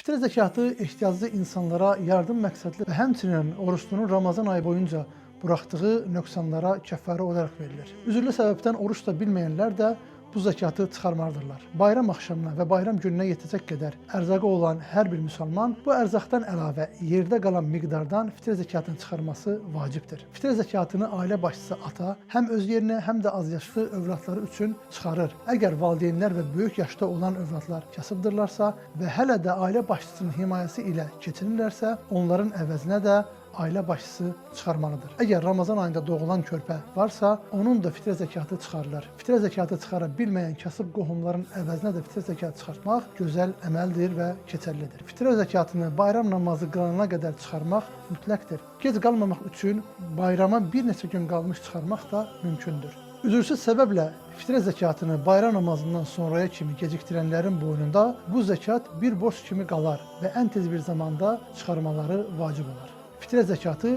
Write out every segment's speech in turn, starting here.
Fitrə zəkatı ehtiyaclı insanlara yardım məqsədli və həmçinin oruçlunun Ramazan ayı boyunca buraxdığı nöqsanlara kəffarə olaraq verilir. Üzürlü səbəbdən oruç da bilməyənlər də bu zəkatı çıxarmalıdırlar. Bayram axşamına və bayram gününə yetəcək qədər ərzaqı olan hər bir müsəlman bu ərzaqdan əlavə yerdə qalan miqdardan fitrə zəkatını çıxarması vacibdir. Fitrə zəkatını ailə başçısı ata həm öz yerinə, həm də azyaşlı övladları üçün çıxarır. Əgər valideynlər və böyük yaşda olan övladlar kasıbdırlarsa və hələ də ailə başçısının himayəsi ilə keçinirlərsə, onların əvəzinə də ailə başçısı çıxarmalıdır. Əgər Ramazan ayında doğulan körpə varsa, onun da fitrə zəkatı çıxarılır. Fitrə zəkatı çıxara bilməyən kasıb qohumların əvəzinə də fitrə zəkatı çıxartmaq gözəl əməldir və keçərlidir. Fitrə zəkatını bayram namazı qılana qədər çıxarmaq mütləqdir. Gec qalmamaq üçün bayrama bir neçə gün qalmış çıxarmaq da mümkündür. Üzürsüz səbəblə fitrə zəkatını bayram namazından sonraya kimi gecikdirənlərin boynunda bu zəkat bir borc kimi qalar və ən tez bir zamanda çıxarmaları vacib olar. Fitrə zəkatı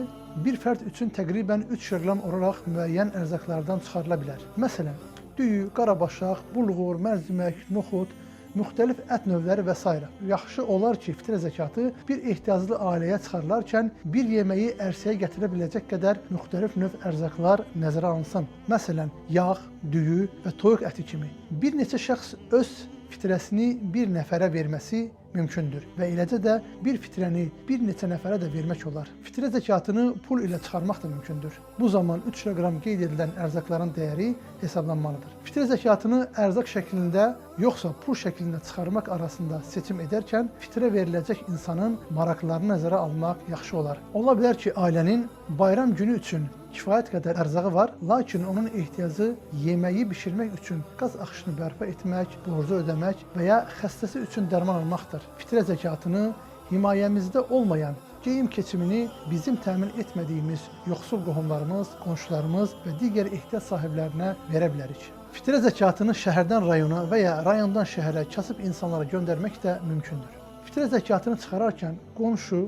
bir fərd üçün təqribən 3 kiloqram olaraq müəyyən ərzaqlardan çıxarıla bilər. Məsələn, düyü, qarabaşaq, bulğur, mərcimək, noxud, müxtəlif ət növləri və s. Yaxşı olar ki, fitrə zəkatı bir ehtiyaclı ailəyə çıxarılarkən bir yeməyi ərsəyə gətirə biləcək qədər müxtəlif növ ərzaqlar nəzərə alınsın. Məsələn, yağ, düyü və toyuq əti kimi. Bir neçə şəxs öz fitrəsini bir nəfərə verməsi mümkündür və eləcə də bir fitrəni bir neçə nəfərə də vermək olar. Fitrə zəkatını pul ilə çıxarmaq da mümkündür. Bu zaman 3 kiloqram qeyd edilən ərzaqların dəyəri hesablanmalıdır. Fitrə zəkatını ərzaq şəklində yoxsa pul şəklində çıxarmaq arasında seçim edərkən fitrə veriləcək insanın maraqlarını nəzərə almaq yaxşı olar. Ola bilər ki, ailənin bayram günü üçün kifayət qədər ərzağı var, lakin onun ehtiyacı yeməyi bişirmək üçün qaz axışını bərpa etmək, borcu ödəmək və ya xəstəsi üçün dərman almaqdır. Fitrə zəkatını himayəmizdə olmayan, geyim keçimini bizim təmin etmədiyimiz yoxsul qohumlarımız, qonşularımız və digər ehtiyac sahiblərinə verə bilərik. Fitrə zəkatını şəhərdən rayona və ya rayondan şəhərə kasıb insanlara göndərmək də mümkündür. Fitrə zəkatını çıxararkən qonşu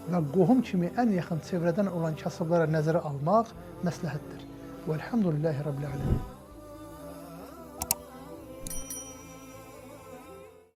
və qohum kimi ən yaxın çevrədən olan kasıblara nəzərə almaq məsləhətdir. Vəlhamdülillahi Rabbil ələmin.